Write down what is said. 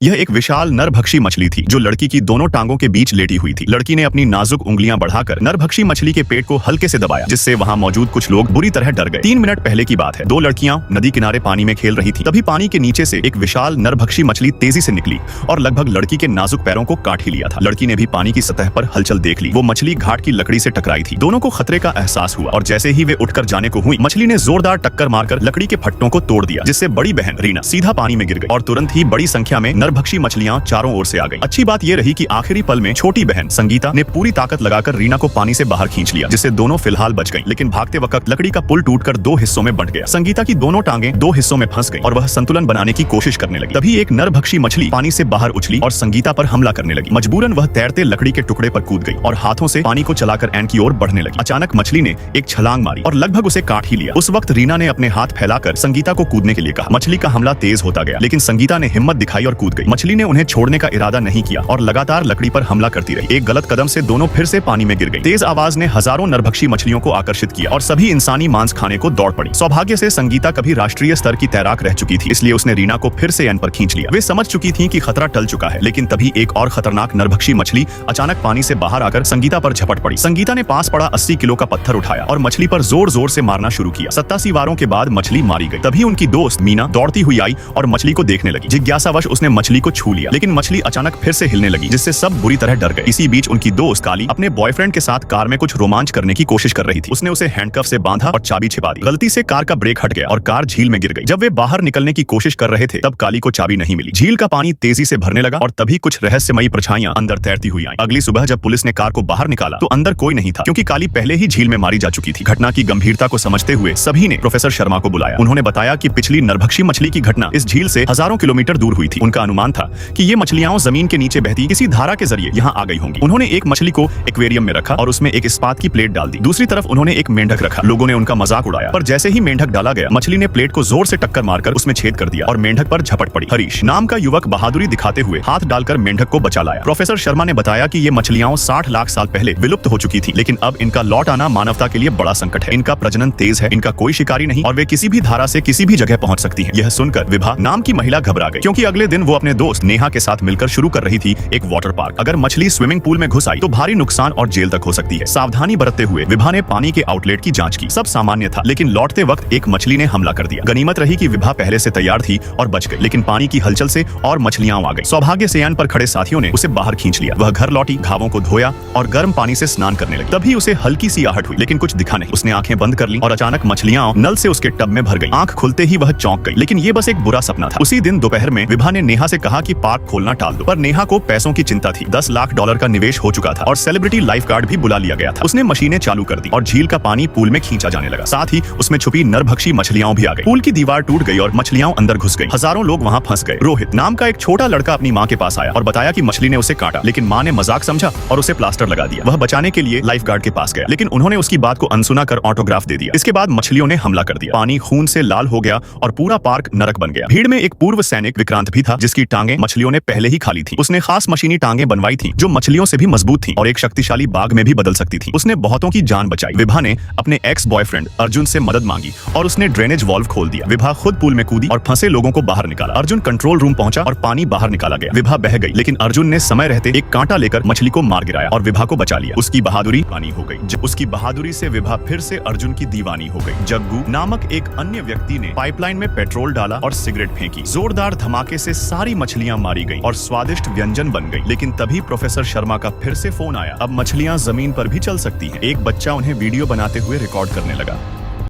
यह एक विशाल नरभक्षी मछली थी जो लड़की की दोनों टांगों के बीच लेटी हुई थी। लड़की ने अपनी नाजुक उंगलियां बढ़ाकर नरभक्षी मछली के पेट को हल्के से दबाया, जिससे वहां मौजूद कुछ लोग बुरी तरह डर गए। 3 मिनट पहले की बात है। 2 लड़कियां नदी किनारे पानी में खेल रही थी। तभी पानी के नीचे से एक विशाल नरभक्षी मछली तेजी से निकली और लगभग लड़की के नाजुक पैरों को काट ही लिया था। लड़की ने भी पानी की सतह पर हलचल देख ली। वो मछली घाट की लकड़ी से टकराई थी। दोनों को खतरे का एहसास हुआ और जैसे ही वे उठकर जाने को हुई, मछली ने जोरदार टक्कर मारकर लकड़ी के फट्टों को तोड़ दिया, जिससे बड़ी बहन रीना सीधा पानी में गिर गई और तुरंत ही बड़ी संख्या में नरभक्षी मछलियां चारों ओर से आ गई। अच्छी बात यह रही कि आखिरी पल में छोटी बहन संगीता ने पूरी ताकत लगाकर रीना को पानी से बाहर खींच लिया, जिससे दोनों फिलहाल बच गईं। लेकिन भागते वक्त लकड़ी का पुल टूटकर 2 हिस्सों में बंट गया। संगीता की दोनों टांगें 2 हिस्सों में फंस गईं और वह संतुलन बनाने की कोशिश करने लगी। तभी एक नरभक्षी मछली पानी से बाहर उछली और संगीता पर हमला करने लगी। मजबूरन वह तैरते लकड़ी के टुकड़े पर कूद गई और हाथों से पानी को चलाकर एंड की ओर बढ़ने लगी। अचानक मछली ने एक छलांग मारी और लगभग उसे काट ही लिया। उस वक्त रीना ने अपने हाथ फैलाकर संगीता को कूदने के लिए कहा। मछली का हमला तेज होता गया, लेकिन संगीता ने हिम्मत दिखाई और कूद गई। मछली ने उन्हें छोड़ने का इरादा नहीं किया और लगातार लकड़ी पर हमला करती रही। एक गलत कदम से दोनों फिर से पानी में गिर गई। तेज आवाज ने हजारों नरभक्षी मछलियों को आकर्षित किया और सभी इंसानी मांस खाने को दौड़ पड़ी। सौभाग्य से संगीता कभी राष्ट्रीय स्तर की तैराक रह चुकी थी, इसलिए उसने रीना को फिर से एंड पर खींच लिया। वे समझ चुकी थीं कि खतरा टल चुका है, लेकिन तभी एक और खतरनाक नरभक्षी मछली अचानक पानी से बाहर आकर संगीता पर झपट पड़ी। संगीता ने पास पड़ा 80 किलो का पत्थर उठाया और मछली पर जोर जोर से मारना शुरू किया। 87 वारों के बाद मछली मारी गई। तभी उनकी दोस्त मीना दौड़ती हुई आई और मछली को देखने लगी। जिज्ञासावश उसने मछली को छू लिया, लेकिन मछली अचानक फिर से हिलने लगी, जिससे सब बुरी तरह डर गए। इसी बीच उनकी दोस्त काली अपने बॉयफ्रेंड के साथ कार में कुछ रोमांच करने की कोशिश कर रही थी। उसने उसे हैंडकफ से बांधा और चाबी छिपा दी। गलती से कार का ब्रेक हट गया और कार झील में गिर गई। जब वे बाहर निकलने की कोशिश कर रहे थे, तब काली को चाबी नहीं मिली। झील का पानी तेजी से भरने लगा और तभी कुछ रहस्यमयी परछाइयां अंदर तैरती हुई आईं। अगली सुबह जब पुलिस ने कार को बाहर निकाला तो अंदर कोई नहीं था, क्योंकि काली पहले ही झील में मारी जा चुकी थी। घटना की गंभीरता को समझते हुए सभी ने प्रोफेसर शर्मा को बुलाया। उन्होंने बताया कि पिछली नरभक्षी मछली की घटना इस झील से हजारों किलोमीटर दूर हुई थी। उनका अनुमान था कि ये मछलियां जमीन के नीचे बहती किसी धारा के जरिए यहाँ आ गई होंगी। उन्होंने एक मछली को एक्वेरियम में रखा और उसमें एक इस्पात की प्लेट डाल दी। दूसरी तरफ उन्होंने एक मेंढक रखा। लोगों ने उनका मजाक उड़ाया, पर जैसे ही मेंढक डाला गया, मछली ने प्लेट को जोर से टक्कर मारकर उसमें छेद कर दिया और मेंढक पर झपट पड़ी। हरीश नाम का युवक बहादुरी दिखाते हुए हाथ डालकर मेंढक को बचा लाया। प्रोफेसर शर्मा ने बताया कि ये मछलियां 60 लाख साल पहले विलुप्त हो चुकी थी, लेकिन अब इनका लौट आना मानवता के लिए बड़ा संकट है। इनका प्रजनन तेज है, इनका कोई शिकारी नहीं और वे किसी भी धारा से किसी भी जगह पहुंच सकती हैं। यह सुनकर विभा नाम की महिला घबरा गई, क्योंकि अगले दिन वो अपने दोस्त नेहा के साथ मिलकर शुरू कर रही थी एक वाटर पार्क। अगर मछली स्विमिंग पूल में घुस आई तो भारी नुकसान और जेल तक हो सकती है। सावधानी बरतते हुए विभा ने पानी के आउटलेट की जांच की। सब सामान्य था, लेकिन लौटते वक्त एक मछली ने हमला कर दिया। गनीमत रही कि विभा पहले से तैयार थी और बच गई, लेकिन पानी की हलचल से और मछलियां आ गई। सौभाग्य से यान पर खड़े साथियों ने उसे बाहर खींच लिया। वह घर लौटी, घावों को धोया और गर्म पानी से स्नान करने लगी। तभी उसे हल्की सी आहट हुई, लेकिन कुछ दिखा नहीं। उसने आंखें बंद कर ली और अचानक मछलियां नल से उसके टब में भर गई। आंख खुलते ही वह चौंक गई, लेकिन ये बस एक बुरा सपना था। उसी दिन दोपहर में विभा ने नेहा से कहा कि पार्क खोलना टाल दो, पर नेहा को पैसों की चिंता थी। $10 लाख का निवेश हो चुका था और सेलिब्रिटी लाइफगार्ड भी बुला लिया गया था। उसने मशीनें चालू कर दी और झील का पानी पूल में खींचा जाने लगा। साथ ही उसमें छुपी नरभक्षी मछलियां भी आ गई। पूल की दीवार टूट गई और मछलियां अंदर घुस गई। हजारों लोग वहां फंस गए। रोहित नाम का एक छोटा लड़का अपनी मां के पास आया और बताया कि मछली ने उसे काटा, लेकिन मां ने मजाक समझा और उसे प्लास्टर लगा दिया। वह बचाने के लिए लाइफगार्ड के पास गया, लेकिन उन्होंने उसकी बात को अनसुना कर ऑटोग्राफ दे दिया। इसके बाद मछलियों ने हमला कर दिया। पानी खून से लाल हो गया और पूरा पार्क नरक बन गया। भीड़ में एक पूर्व सैनिक विक्रांत भी था, जिसकी टांगें मछलियों ने पहले ही खा ली थी। उसने खास मशीनी टांगें बनवाई थी जो मछलियों से भी मजबूत थी और एक शक्तिशाली बाघ में भी बदल सकती थी। उसने बहुतों की जान बचाई। विभा ने अपने एक्स बॉयफ्रेंड अर्जुन से मदद मांगी और उसने ड्रेनेज वॉल्व खोल दिया। विभा खुद पूल में कूदी और फंसे लोगों को बाहर निकाला। अर्जुन कंट्रोल रूम पहुंचा और पानी बाहर निकाला गया। विभा बह गई, लेकिन अर्जुन ने समय रहते एक कांटा लेकर मछली को मार गिराया और विभा को बचा लिया। उसकी बहादुरी दीवानी हो गई। उसकी बहादुरी से विभा फिर से अर्जुन की दीवानी हो गई। जग्गू नामक एक अन्य व्यक्ति ने पाइपलाइन में पेट्रोल डाला और सिगरेट फेंकी। जोरदार धमाके से सारी मछलियां मारी गईं और स्वादिष्ट व्यंजन बन गई। लेकिन तभी प्रोफेसर शर्मा का फिर से फोन आया। अब मछलियां जमीन पर भी चल सकती हैं। एक बच्चा उन्हें वीडियो बनाते हुए रिकॉर्ड करने लगा।